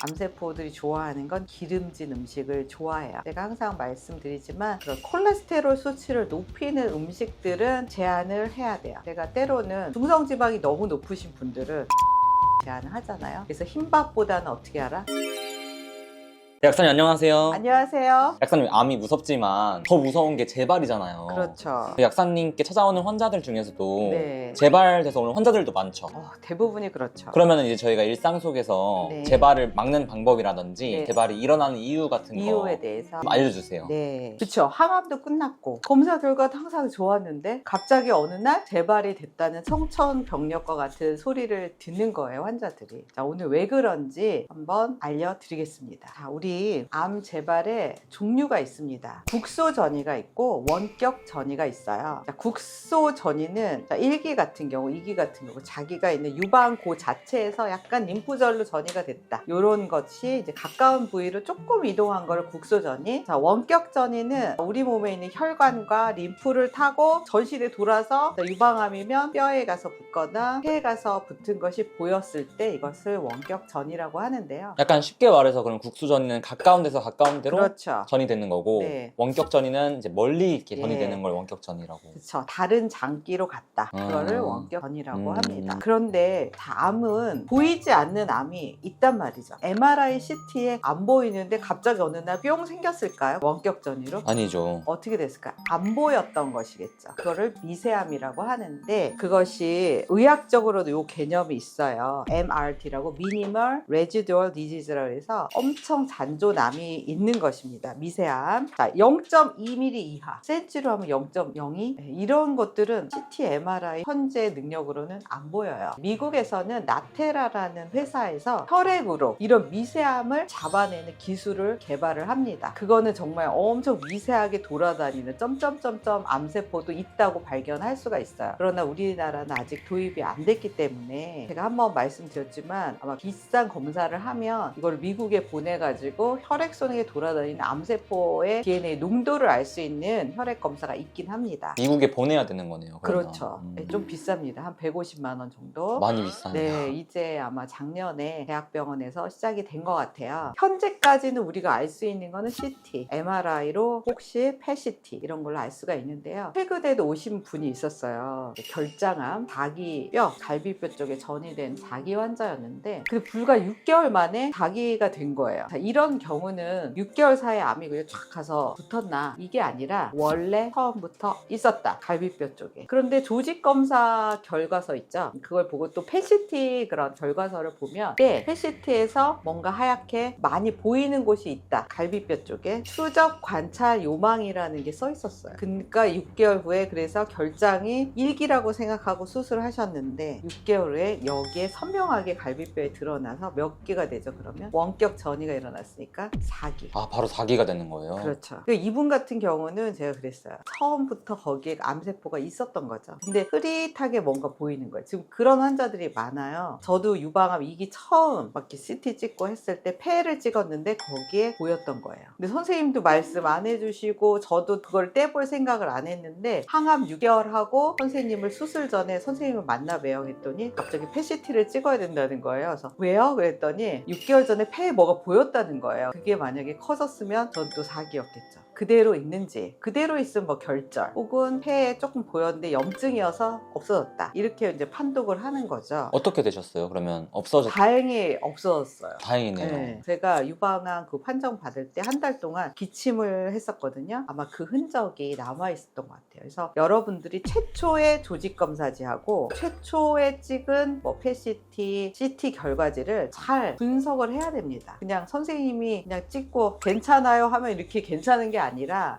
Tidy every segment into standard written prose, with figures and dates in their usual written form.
암세포들이 좋아하는 건 기름진 음식을 좋아해요. 제가 항상 말씀드리지만 그런 콜레스테롤 수치를 높이는 음식들은 제한을 해야 돼요. 제가 때로는 중성지방이 너무 높으신 분들은 제한을 하잖아요. 그래서 흰밥보다는 어떻게 알아? 약사님 안녕하세요. 안녕하세요. 약사님, 암이 무섭지만 더 무서운 게 재발이잖아요. 그렇죠. 약사님께 찾아오는 환자들 중에서도 네. 재발돼서 오는 환자들도 많죠. 대부분이 그렇죠. 그러면 이제 저희가 일상 속에서 네. 재발을 막는 방법이라든지 네. 재발이 일어나는 이유 같은 거 이유에 대해서 좀 알려주세요. 네, 그렇죠. 항암도 끝났고 검사 결과도 항상 좋았는데 갑자기 어느 날 재발이 됐다는 청천벽력과 같은 소리를 듣는 거예요, 환자들이. 자, 오늘 왜 그런지 한번 알려드리겠습니다. 자, 우리 암 재발에 종류가 있습니다. 국소 전이가 있고 원격 전이가 있어요. 자, 국소 전이는 1기 같은 경우, 2기 같은 경우 자기가 있는 유방고 자체에서 약간 림프절로 전이가 됐다. 이런 것이 이제 가까운 부위로 조금 이동한 걸 국소 전이. 자, 원격 전이는 우리 몸에 있는 혈관과 림프를 타고 전신에 돌아서 유방암이면 뼈에 가서 붙거나 폐에 가서 붙은 것이 보였을 때 이것을 원격 전이라고 하는데요. 약간 쉽게 말해서 그럼 국수전이는 가까운 데서 가까운 데로 그렇죠. 전이 되는 거고, 네. 원격전이는 이제 멀리 이렇게 전이 예. 되는 걸 원격전이라고. 그렇죠. 다른 장기로 갔다. 그거를 원격 전이라고 합니다. 그런데 암은 보이지 않는 암이 있단 말이죠. MRI, CT에 안 보이는데 갑자기 어느 날 뿅 생겼을까요? 원격 전이로? 아니죠. 어떻게 됐을까? 안 보였던 것이겠죠. 그거를 미세암이라고 하는데 그것이 의학적으로도 이 개념이 있어요. MRD라고 Minimal Residual Disease라고 해서 엄청 잔존암이 있는 것입니다. 미세암. 자, 0.2mm 이하. 센치로 하면 0.02? 이런 것들은 CT, MRI 현재 능력으로는 안 보여요. 미국에서는 나테라라는 회사에서 혈액으로 이런 미세암을 잡아내는 기술을 개발을 합니다. 그거는 정말 엄청 미세하게 돌아다니는 점점점점 암세포도 있다고 발견할 수가 있어요. 그러나 우리나라는 아직 도입이 안 됐기 때문에 제가 한번 말씀드렸지만 아마 비싼 검사를 하면 이걸 미국에 보내가지고 혈액속에 돌아다니는 암세포의 DNA 농도를 알 수 있는 혈액 검사가 있긴 합니다. 미국에 보내야 되는 거네요. 그러면. 그렇죠. 네, 좀 비쌉니다. 한 150만 원 정도. 많이 비싸네요. 네, 이제 아마 작년에 대학병원에서 시작이 된 것 같아요. 현재까지는 우리가 알 수 있는 거는 CT, MRI로 혹시 PET 이런 걸로 알 수가 있는데요. 최근에도 오신 분이 있었어요. 결장암, 자기뼈, 갈비뼈 쪽에 전이 된 자기 환자였는데 그 불과 6개월 만에 자기가 된 거예요. 자, 이런 경우는 6개월 사이에 암이 그냥 쫙 가서 붙었나? 이게 아니라 원래 처음부터 있었다. 갈비뼈 쪽에. 그런데 조직검사 결과서 있죠. 그걸 보고 또 PET 그런 결과서를 보면 PET에서 뭔가 하얗게 많이 보이는 곳이 있다. 갈비뼈 쪽에 추적 관찰 요망이라는 게 써 있었어요. 그러니까 6개월 후에 그래서 결장이 1기라고 생각하고 수술하셨는데 6개월 후에 여기에 선명하게 갈비뼈에 드러나서 몇 개가 되죠? 그러면 원격 전이가 일어났으니까 4기. 아, 바로 4기가 되는 거예요? 그렇죠. 이분 같은 경우는 제가 그랬어요. 처음부터 거기에 암세포가 있었던 거죠. 근데 흐릿하게 뭔가 보이는 거예요. 지금 그런 환자들이 많아요. 저도 유방암 2기 처음 막 이렇게 CT 찍고 했을 때 폐를 찍었는데 거기에 보였던 거예요. 근데 선생님도 말씀 안 해주시고 저도 그걸 떼볼 생각을 안 했는데 항암 6개월 하고 선생님을 수술 전에 선생님을 만나 뵈요 했더니 갑자기 PET를 찍어야 된다는 거예요. 그래서 왜요? 그랬더니 6개월 전에 폐에 뭐가 보였다는 거예요. 그게 만약에 커졌으면 전 또 4기였겠죠. 그대로 있는지, 그대로 있으면 뭐 결절 혹은 폐에 조금 보였는데 염증이어서 없어졌다, 이렇게 이제 판독을 하는 거죠. 어떻게 되셨어요? 그러면 없어졌... 다행히 없어졌어요. 다행이네요. 네, 제가 유방암 그 판정 받을 때 한 달 동안 기침을 했었거든요. 아마 그 흔적이 남아 있었던 것 같아요. 그래서 여러분들이 최초의 조직 검사지하고 최초에 찍은 뭐 PET, CT 결과지를 잘 분석을 해야 됩니다. 그냥 선생님이 그냥 찍고 괜찮아요 하면 이렇게 괜찮은 게 아니라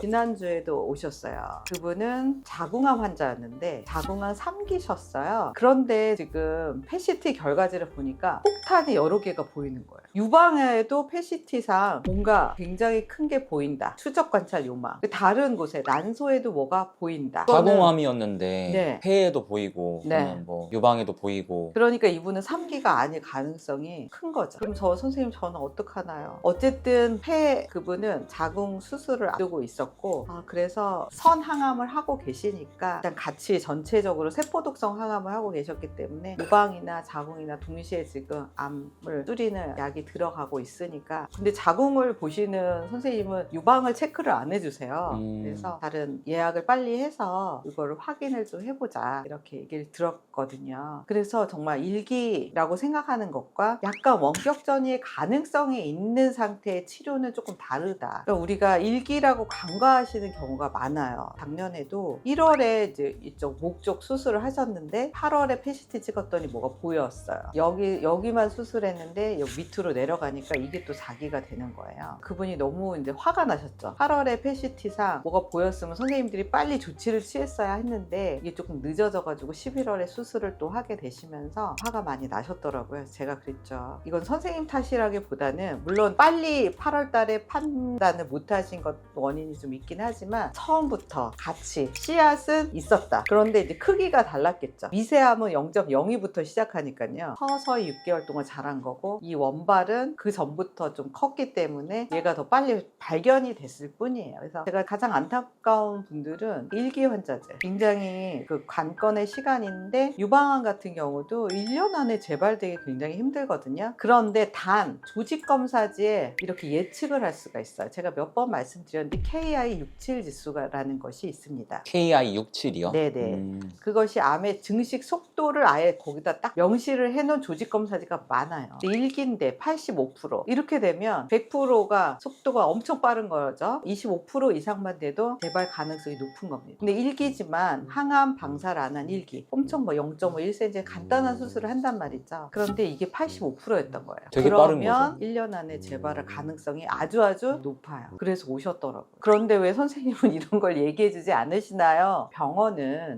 지난주에도 오셨어요. 그분은 자궁암 환자였는데 자궁암 3기셨어요. 그런데 지금 PET 결과지를 보니까 폭탄이 여러 개가 보이는 거예요. 유방에도 PET상 뭔가 굉장히 큰 게 보인다. 추적 관찰 요망. 다른 곳에 난소에도 뭐가 보인다. 자궁암이었는데 네. 폐에도 보이고 네. 뭐 유방에도 보이고. 그러니까 이분은 3기가 아닐 가능성이 큰 거죠. 그럼 선생님 저는 어떡하나요? 어쨌든 그분은 자궁 자궁 수술을 앞두고 있었고 그래서 선항암을 하고 계시니까 일단 같이 전체적으로 세포독성 항암을 하고 계셨기 때문에 유방이나 자궁이나 동시에 지금 암을 줄이는 약이 들어가고 있으니까. 근데 자궁을 보시는 선생님은 유방을 체크를 안 해주세요. 그래서 다른 예약을 빨리 해서 이거를 확인을 좀 해보자 이렇게 얘기를 들었거든요. 그래서 정말 일기라고 생각하는 것과 약간 원격전이의 가능성이 있는 상태의 치료는 조금 다르다. 그러니까 우리가 일기라고 간과하시는 경우가 많아요. 작년에도 1월에 이제 이쪽 목 쪽 수술을 하셨는데 8월에 PCT 찍었더니 뭐가 보였어요. 여기만 수술했는데 여기 밑으로 내려가니까 이게 또 자기가 되는 거예요. 그분이 너무 이제 화가 나셨죠. 8월에 PCT상 뭐가 보였으면 선생님들이 빨리 조치를 취했어야 했는데 이게 조금 늦어져가지고 11월에 수술을 또 하게 되시면서 화가 많이 나셨더라고요. 제가 그랬죠. 이건 선생님 탓이라기보다는 물론 빨리 8월 달에 판단을 못 하신 것 원인이 좀 있긴 하지만 처음부터 같이 씨앗은 있었다. 그런데 이제 크기가 달랐겠죠. 미세암은 0.02부터 시작하니까요. 서서히 6개월 동안 자란 거고 이 원발은 그 전부터 좀 컸기 때문에 얘가 더 빨리 발견이 됐을 뿐이에요. 그래서 제가 가장 안타까운 분들은 일기 환자들. 굉장히 그 관건의 시간인데 유방암 같은 경우도 1년 안에 재발되기 굉장히 힘들거든요. 그런데 단 조직검사지에 이렇게 예측을 할 수가 있어요. 제가 몇 번 말씀드렸는데 KI67 지수라는 것이 있습니다. KI67이요? 네네. 그것이 암의 증식 속도를 아예 거기다 딱 명시를 해놓은 조직검사지가 많아요. 일기인데 85% 이렇게 되면 100%가 속도가 엄청 빠른 거죠. 25% 이상만 돼도 재발 가능성이 높은 겁니다. 근데 일기지만 항암 방사를 안 한 일기 엄청 0.51cm 간단한 수술을 한단 말이죠. 그런데 이게 85%였던 거예요. 되게 빠른 그러면 거죠. 1년 안에 재발할 가능성이 아주 높아요. 그래서 오셨더라고요. 그런데 왜 선생님은 이런 걸 얘기해 주지 않으시나요?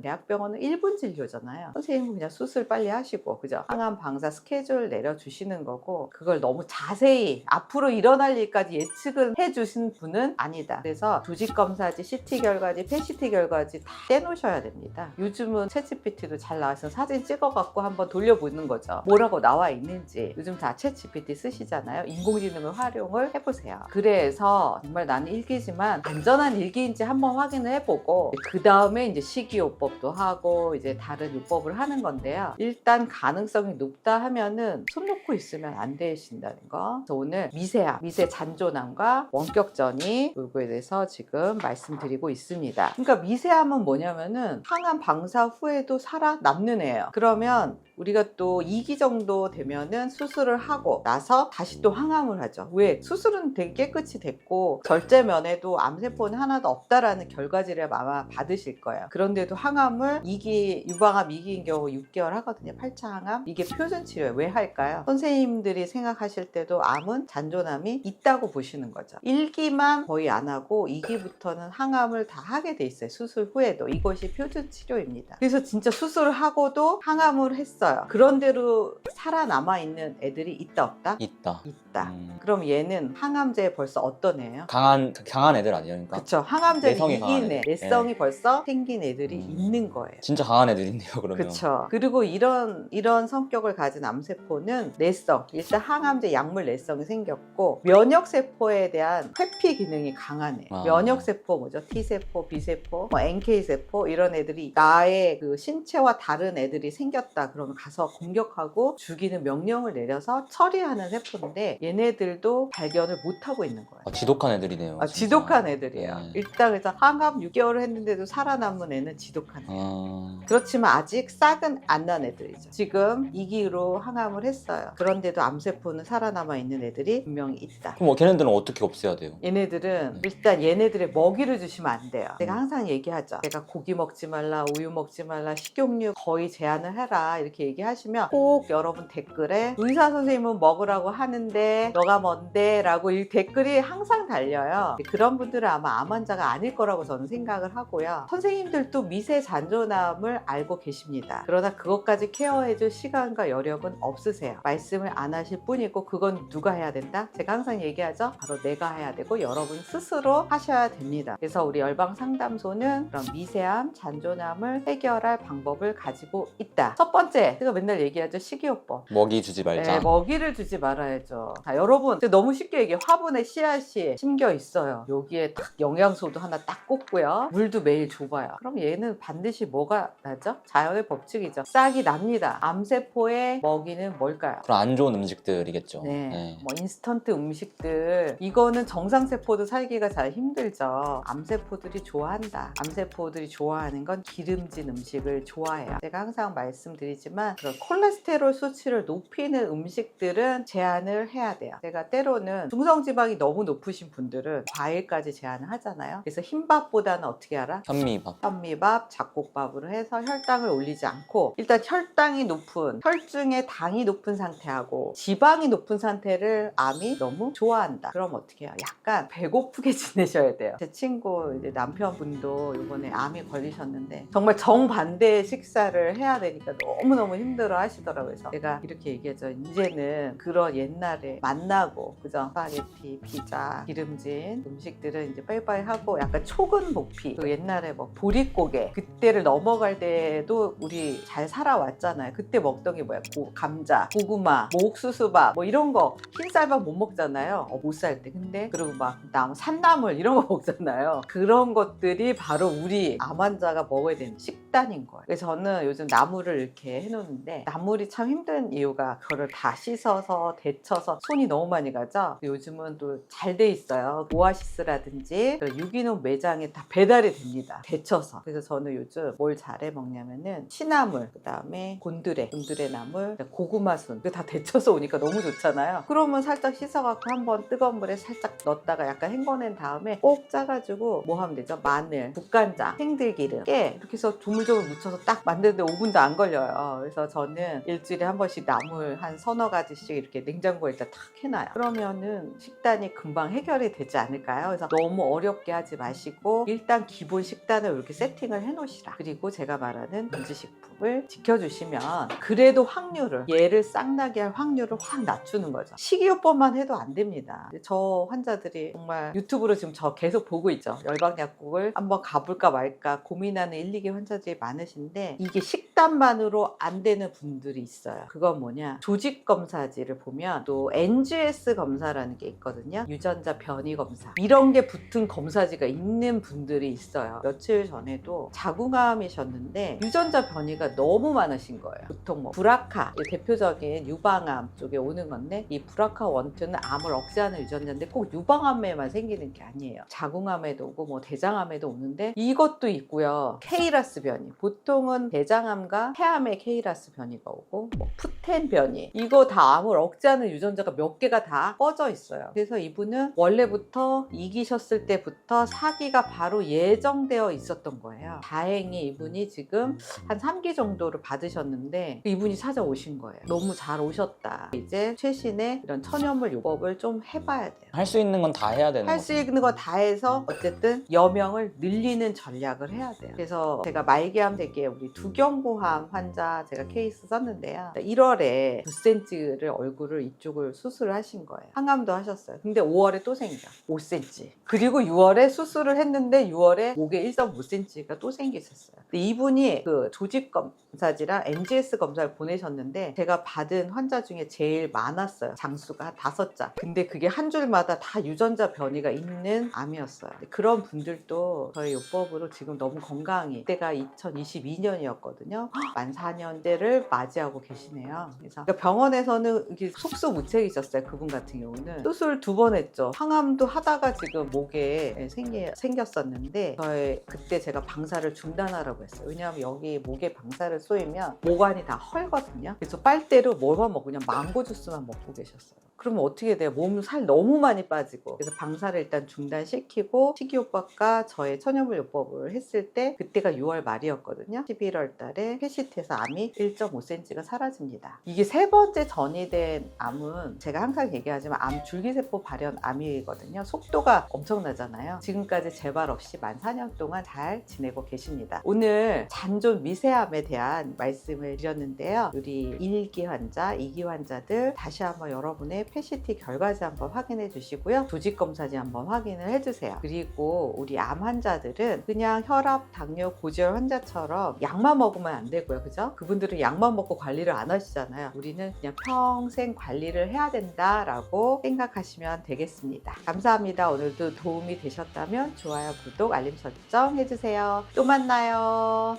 대학병원은 1분 진료잖아요. 선생님은 그냥 수술 빨리 하시고 그죠? 항암 방사 스케줄 내려주시는 거고 그걸 너무 자세히 앞으로 일어날 일까지 예측을 해주신 분은 아니다. 그래서 조직검사지, CT 결과지, PCT 결과지 다 떼놓으셔야 됩니다. 요즘은 챗GPT도 잘 나와서 사진 찍어갖고 한번 돌려보는 거죠. 뭐라고 나와 있는지. 요즘 다 챗GPT 쓰시잖아요. 인공지능을 활용을 해보세요. 그래서 정말 나는 일기지만 안전한 일기인지 한번 확인을 해보고 그 다음에 이제 식이요법도 하고 이제 다른 요법을 하는 건데요. 일단 가능성이 높다 하면은 손 놓고 있으면 안 되신다는 거. 그래서 오늘 미세암, 미세 잔존암과 원격전이 요거에 대해서 지금 말씀드리고 있습니다. 그러니까 미세암은 뭐냐면은 항암 방사 후에도 살아남는 애예요. 그러면 우리가 또 2기 정도 되면은 수술을 하고 나서 다시 또 항암을 하죠. 왜? 수술은 되게 깨끗이 됐고 절제면에도 암세포는 하나도 없다라는 결과지를 아마 받으실 거예요. 그런데도 항암을 2기, 유방암 2기인 경우 6개월 하거든요. 8차 항암. 이게 표준 치료예요. 왜 할까요? 선생님들이 생각하실 때도 암은 잔존암이 있다고 보시는 거죠. 1기만 거의 안 하고 2기부터는 항암을 다 하게 돼 있어요. 수술 후에도. 이것이 표준 치료입니다. 그래서 진짜 수술을 하고도 항암을 했어요. 그런대로 살아남아 있는 애들이 있다 없다? 있다. 있다. 그럼 얘는 항암제에 벌써 어떤 애예요? 강한 애들 아니에요? 그러니까 그쵸. 항암제를 내성이 강한 이긴 애, 애들. 내성이 벌써 생긴 애들이 있는 거예요. 진짜 강한 애들인데요, 그러면. 그렇죠. 그리고 이런 성격을 가진 암세포는 내성, 일단 항암제 약물 내성이 생겼고 면역세포에 대한 회피 기능이 강하네. 면역세포 뭐죠? T세포, B세포, NK세포 이런 애들이 나의 그 신체와 다른 애들이 생겼다 그러면 가서 공격하고 죽이는 명령을 내려서 처리하는 세포인데 얘네들도 발견을 못하고 있는 거예요. 지독한 애들이네요. 진짜. 지독한 애들이에요. 네. 일단 그래서 항암 6개월을 했는데도 살아남은 애는 지독한 애예요. 그렇지만 아직 싹은 안 난 애들이죠. 지금 2기로 항암을 했어요. 그런데도 암세포는 살아남아 있는 애들이 분명히 있다. 그럼 걔네들은 어떻게 없애야 돼요? 얘네들은 일단 얘네들의 먹이를 주시면 안 돼요. 제가 항상 얘기하죠. 내가 고기 먹지 말라, 우유 먹지 말라, 식용유 거의 제한을 해라 이렇게 얘기하시면 꼭 여러분 댓글에 의사 선생님은 먹으라고 하는데 너가 뭔데? 라고 이 댓글이 항상 달려요. 그런 분들은 아마 암 환자가 아닐 거라고 저는 생각을 하고요. 선생님들도 미세 잔존암을 알고 계십니다. 그러나 그것까지 케어해줄 시간과 여력은 없으세요. 말씀을 안 하실 뿐이고 그건 누가 해야 된다? 제가 항상 얘기하죠. 바로 내가 해야 되고 여러분 스스로 하셔야 됩니다. 그래서 우리 열방상담소는 그런 미세암, 잔존암을 해결할 방법을 가지고 있다. 첫 번째, 근데 제가 맨날 얘기하죠. 식이요법. 먹이 주지 말자. 네, 먹이를 주지 말아야죠. 자, 여러분 제가 너무 쉽게 얘기해. 화분에 씨앗이 심겨 있어요. 여기에 딱 영양소도 하나 딱 꽂고요. 물도 매일 줘봐요. 그럼 얘는 반드시 뭐가 나죠? 자연의 법칙이죠. 싹이 납니다. 암세포의 먹이는 뭘까요? 그럼 안 좋은 음식들이겠죠. 네, 뭐 인스턴트 음식들 이거는 정상세포도 살기가 잘 힘들죠. 암세포들이 좋아한다. 암세포들이 좋아하는 건 기름진 음식을 좋아해요. 제가 항상 말씀드리지만 그런 콜레스테롤 수치를 높이는 음식들은 제한을 해야 돼요. 제가 때로는 중성지방이 너무 높으신 분들은 과일까지 제한을 하잖아요. 그래서 흰밥보다는 어떻게 알아? 현미밥. 현미밥, 잡곡밥으로 해서 혈당을 올리지 않고 일단 혈당이 높은 혈중에 당이 높은 상태하고 지방이 높은 상태를 암이 너무 좋아한다. 그럼 어떻게 해요? 약간 배고프게 지내셔야 돼요. 제 친구 이제 남편분도 이번에 암이 걸리셨는데 정말 정반대의 식사를 해야 되니까 너무너무 힘들어 하시더라고요. 그래서 제가 이렇게 얘기하죠. 이제는 그런 옛날에 만나고 그죠? 스파게티, 피자, 기름진 음식들은 이제 빠이빠이 하고 약간 초근 복피 그 옛날에 뭐 보릿고개 그때를 넘어갈 때도 우리 잘 살아왔잖아요. 그때 먹던 게 뭐야? 감자, 고구마, 뭐 옥수수밥 뭐 이런 거 흰쌀밥 못 먹잖아요. 못 살 때. 근데 그리고 막 산나물 이런 거 먹잖아요. 그런 것들이 바로 우리 암 환자가 먹어야 되는 식단인 거예요. 그래서 저는 요즘 나물을 이렇게 해놓는데 나물이 참 힘든 이유가 그거를 다 씻어서 데쳐서 손이 너무 많이 가죠. 요즘은 또 잘 돼 있어요. 오아시스라든지 유기농 매장에 다 배달이 됩니다. 데쳐서. 그래서 저는 요즘 뭘 잘해 먹냐면은 취나물, 그 다음에 곤드레 나물, 고구마순 이거 다 데쳐서 오니까 너무 좋잖아요. 그러면 살짝 씻어갖고 한번 뜨거운 물에 살짝 넣었다가 약간 헹궈낸 다음에 꼭 짜가지고 뭐 하면 되죠? 마늘, 국간장, 생들기름, 깨 이렇게 해서 조물조물 묻혀서 딱 만드는데 5분도 안 걸려요. 그래서 저는 일주일에 한 번씩 나물 한 서너 가지씩 이렇게 냉장고에 일단 탁 해놔요. 그러면은 식단이 금방 해결이 되지 않을까요? 그래서 너무 어렵게 하지 마시고 일단 기본 식단을 이렇게 세팅을 해놓으시라. 그리고 제가 말하는 금지식품을 지켜주시면 그래도 확률을 얘를 싹나게 할 확률을 확 낮추는 거죠. 식이요법만 해도 안 됩니다. 저 환자들이 정말 유튜브로 지금 저 계속 보고 있죠. 열방약국을 한번 가볼까 말까 고민하는 1, 2기 환자들이 많으신데 이게 식단만으로 안 되는 분들이 있어요. 그건 뭐냐? 조직검사지를 보면 또 NGS 검사라는 게 있거든요. 유전자 변이 검사. 이런 게 붙은 검사지가 있는 분들이 있어요. 며칠 전에도 자궁암이셨는데 유전자 변이가 너무 많으신 거예요. 보통 뭐 브라카 대표적인 유방암 쪽에 오는 건데 이 브라카1,2는 암을 억제하는 유전자인데 꼭 유방암에만 생기는 게 아니에요. 자궁암에도 오고 뭐 대장암에도 오는데 이것도 있고요. 케이라스 변이 보통은 대장암과 폐암에 케이라스 변이가 오고 뭐 푸텐 변이 이거 다 암을 억제하는 유전자가 몇 개가 다 뻗어 있어요. 그래서 이분은 원래부터 이기셨을 때부터 사기가 바로 예정되어 있었던 거예요. 다행히 이분이 지금 한 3기 정도를 받으셨는데 이분이 찾아오신 거예요. 너무 잘 오셨다. 이제 최신의 이런 천연물 요법을 좀 해봐야 돼요. 할 수 있는 건 다 해야 되는 할 거죠. 수 있는 거 다 해서 어쨌든 여명을 늘리는 전략을 해야 돼요. 그래서 제가 말기암 대기에 우리 두경부암 환자 제가 케이스 썼는데요. 1월에 9cm를 얼굴을 이쪽을 수술을 하신 거예요. 항암도 하셨어요. 근데 5월에 또 생겨. 5cm. 그리고 6월에 수술을 했는데 6월에 목에 1.5cm가 또 생기셨어요. 근데 이분이 그 조직검사지랑 NGS 검사를 보내셨는데 제가 받은 환자 중에 제일 많았어요. 장수가 한 5장. 근데 그게 한 줄마다 다 유전자 변이가 있는 암이었어요. 그런 분들도 저희 요법으로 지금 너무 건강히 그때가 2022년이었거든요. 만 4년째를 맞이하고 계시네요. 그래서 병원에서는 이렇게 속수무책이셨어요. 그분 같은 경우는 수술 2번 했죠. 항암도 하다가 지금 목에 생겼었는데 그때 제가 방사를 중단하라고 했어요. 왜냐하면 여기 목에 방사를 쏘이면 모관이 다 헐거든요. 그래서 빨대로 뭐만 먹고 그냥 망고 주스만 먹고 계셨어요. 그러면 어떻게 돼요? 몸 살 너무 많이 빠지고. 그래서 방사를 일단 중단시키고 식이요법과 저의 천연물 요법을 했을 때 그때가 6월 말이었거든요. 11월 달에 PCT에서 암이 1.5cm가 사라집니다. 이게 3번째 전이된 암은 제가 항상 얘기하지만 암 줄기세포 발현 암이거든요. 속도가 엄청나잖아요. 지금까지 재발 없이 만 4년 동안 잘 지내고 계십니다. 오늘 잔존 미세암에 대한 말씀을 드렸는데요. 우리 1기 환자, 2기 환자들 다시 한번 여러분의 PET-CT 결과지 한번 확인해 주시고요. 조직 검사지 한번 확인을 해주세요. 그리고 우리 암 환자들은 그냥 혈압, 당뇨, 고지혈 환자처럼 약만 먹으면 안 되고요. 그죠? 그분들은 약만 먹고 관리를 안 하시잖아요. 우리는 그냥 평생 관리를 해야 된다라고 생각하시면 되겠습니다. 감사합니다. 오늘도 도움이 되셨다면 좋아요, 구독, 알림 설정 해주세요. 또 만나요.